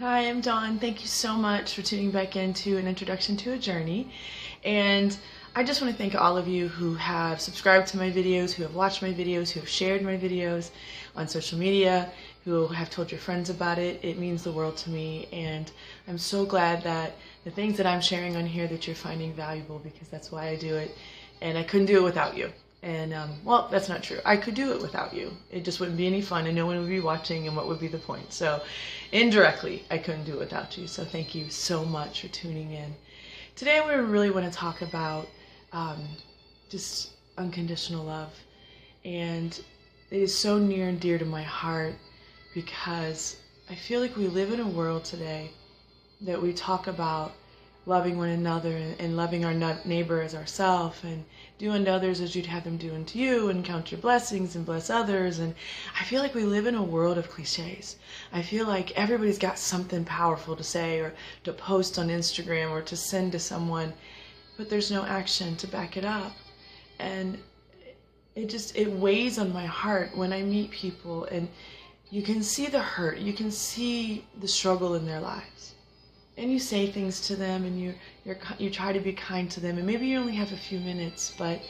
Hi, I'm Dawn. Thank you so much for tuning back into an introduction to a journey. And I just want to thank all of you who have subscribed to my videos, who have watched my videos, who have shared my videos on social media, who have told your friends about it. It means the world to me. And I'm so glad that the things that I'm sharing on here that you're finding valuable, because that's why I do it. And I couldn't do it without you. And, well, that's not true. I could do it without you. It just wouldn't be any fun and no one would be watching, and what would be the point? So indirectly, I couldn't do it without you. So thank you so much for tuning in. Today we really want to talk about just unconditional love. And it is so near and dear to my heart because I feel like we live in a world today that we talk about loving one another and loving our neighbor as ourselves, and do unto others as you'd have them do unto you, and count your blessings and bless others. And I feel like we live in a world of cliches. I feel like everybody's got something powerful to say or to post on Instagram or to send to someone, but there's no action to back it up. And it weighs on my heart when I meet people and you can see the hurt, you can see the struggle in their lives. And you say things to them, and you try to be kind to them, and maybe you only have a few minutes, but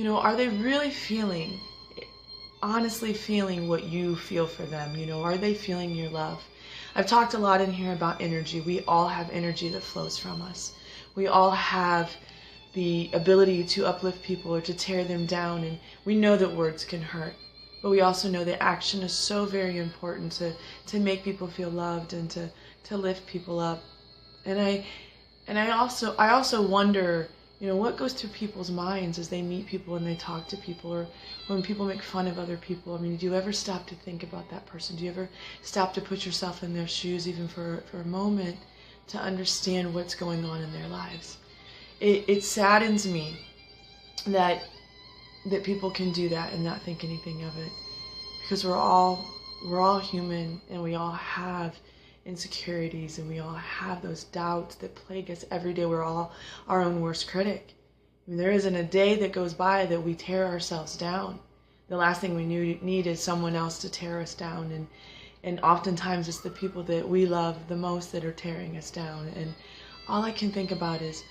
are they really feeling, honestly feeling what you feel for them? Are they feeling your love? I've talked a lot in here about energy. We all have energy that flows from us. We all have the ability to uplift people or to tear them down, and we know that words can hurt. But we also know that action is so very important to make people feel loved and to lift people up. And I also wonder, what goes through people's minds as they meet people and they talk to people, or when people make fun of other people. I mean, do you ever stop to think about that person? Do you ever stop to put yourself in their shoes, even for a moment, to understand what's going on in their lives? It saddens me that people can do that and not think anything of it, because we're all human, and we all have insecurities, and we all have those doubts that plague us every day. We're all our own worst critic. I mean, there isn't a day that goes by that we tear ourselves down. The last thing we need is someone else to tear us down, and oftentimes it's the people that we love the most that are tearing us down. And all I can think about is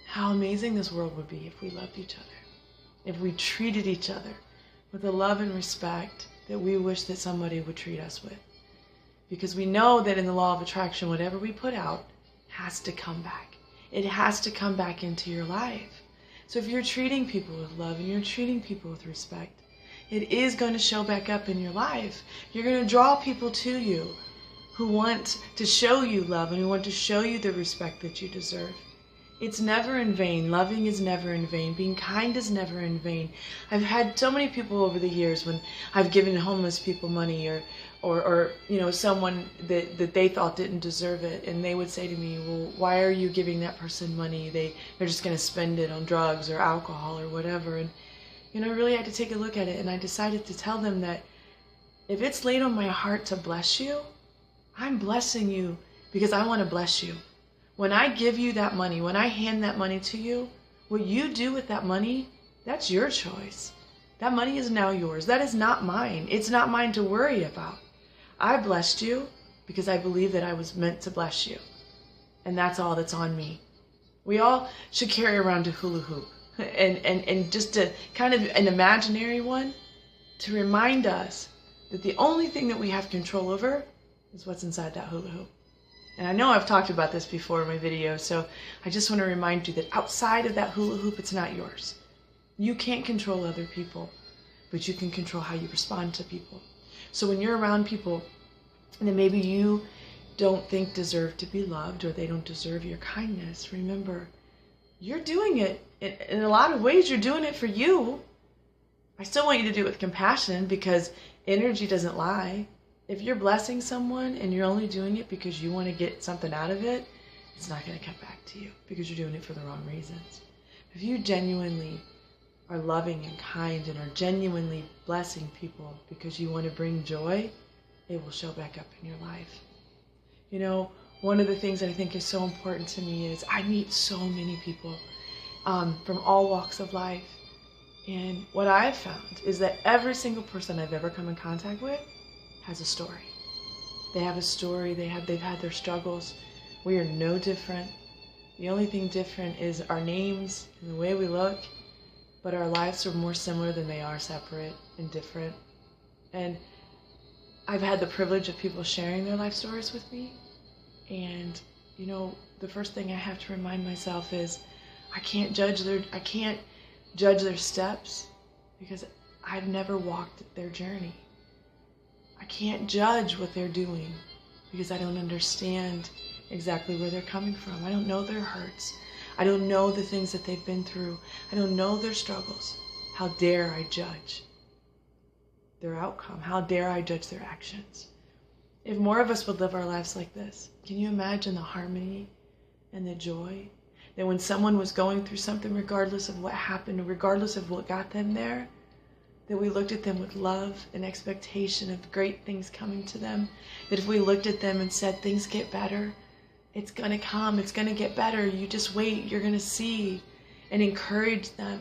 how amazing this world would be if we loved each other, if we treated each other with the love and respect that we wish that somebody would treat us with. Because we know that in the law of attraction, whatever we put out has to come back. It has to come back into your life. So if you're treating people with love and you're treating people with respect, it is going to show back up in your life. You're going to draw people to you who want to show you love and who want to show you the respect that you deserve. It's never in vain. Loving is never in vain. Being kind is never in vain. I've had so many people over the years when I've given homeless people money or someone that they thought didn't deserve it, and they would say to me, well, why are you giving that person money? They're just going to spend it on drugs or alcohol or whatever. And I really had to take a look at it, and I decided to tell them that if it's laid on my heart to bless you, I'm blessing you because I want to bless you. When I give you that money, when I hand that money to you, what you do with that money, that's your choice. That money is now yours. That is not mine. It's not mine to worry about. I blessed you because I believe that I was meant to bless you. And that's all that's on me. We all should carry around a hula hoop. And just to kind of an imaginary one to remind us that the only thing that we have control over is what's inside that hula hoop. And I know I've talked about this before in my videos, so I just want to remind you that outside of that hula hoop, it's not yours. You can't control other people, but you can control how you respond to people. So when you're around people that maybe you don't think deserve to be loved, or they don't deserve your kindness, remember, you're doing it. In a lot of ways, you're doing it for you. I still want you to do it with compassion, because energy doesn't lie. If you're blessing someone and you're only doing it because you want to get something out of it, it's not going to come back to you because you're doing it for the wrong reasons. If you genuinely are loving and kind and are genuinely blessing people because you want to bring joy, it will show back up in your life. One of the things that I think is so important to me is I meet so many people from all walks of life. And what I've found is that every single person I've ever come in contact with has a story. They have a story. They've had their struggles. We are no different. The only thing different is our names and the way we look, but our lives are more similar than they are separate and different. And I've had the privilege of people sharing their life stories with me. And, you know, the first thing I have to remind myself is I can't judge their steps because I've never walked their journey. I can't judge what they're doing because I don't understand exactly where they're coming from. I don't know their hurts. I don't know the things that they've been through. I don't know their struggles. How dare I judge their outcome? How dare I judge their actions? If more of us would live our lives like this, can you imagine the harmony and the joy that when someone was going through something, regardless of what happened, regardless of what got them there, that we looked at them with love and expectation of great things coming to them, that if we looked at them and said, things get better, it's going to come, it's going to get better, you just wait, you're going to see, and encourage them.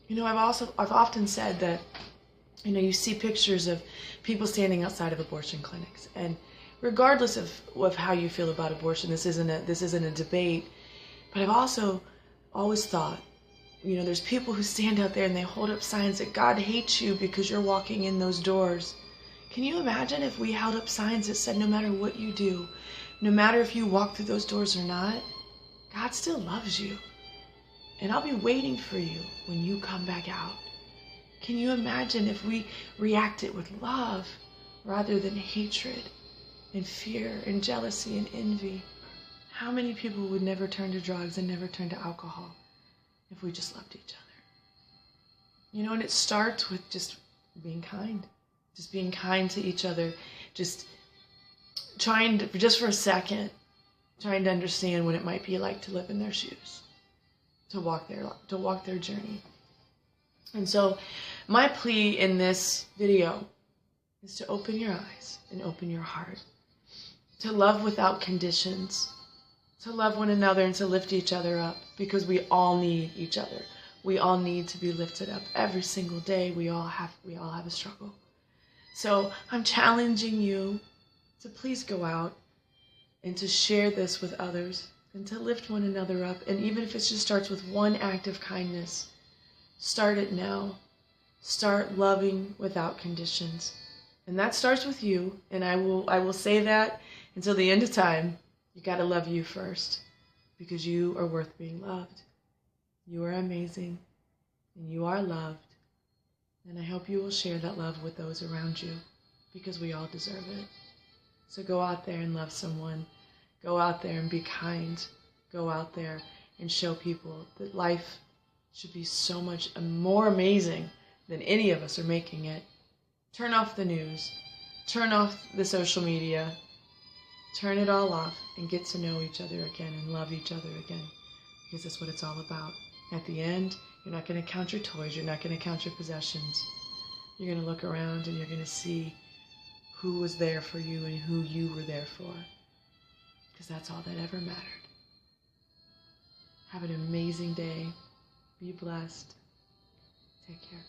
You know, I've often said that, you know, you see pictures of people standing outside of abortion clinics, and regardless of how you feel about abortion, this isn't a debate, but I've also always thought, you know, there's people who stand out there and they hold up signs that God hates you because you're walking in those doors. Can you imagine if we held up signs that said no matter what you do, no matter if you walk through those doors or not, God still loves you. And I'll be waiting for you when you come back out. Can you imagine if we reacted with love rather than hatred and fear and jealousy and envy? How many people would never turn to drugs and never turn to alcohol if we just loved each other? You know, and it starts with just being kind to each other, just trying to, just for a second, trying to understand what it might be like to live in their shoes, to walk their journey. And so my plea in this video is to open your eyes and open your heart, to love without conditions, to love one another and to lift each other up, because we all need each other. We all need to be lifted up every single day. We all have a struggle. So I'm challenging you to please go out and to share this with others and to lift one another up. And even if it just starts with one act of kindness, start it now. Start loving without conditions. And that starts with you. And I will say that until the end of time. You got to love you first, because you are worth being loved. You are amazing, and you are loved. And I hope you will share that love with those around you, because we all deserve it. So go out there and love someone. Go out there and be kind. Go out there and show people that life should be so much more amazing than any of us are making it. Turn off the news. Turn off the social media. Turn it all off and get to know each other again and love each other again, because that's what it's all about. At the end, you're not going to count your toys. You're not going to count your possessions. You're going to look around and you're going to see who was there for you and who you were there for, because that's all that ever mattered. Have an amazing day. Be blessed. Take care.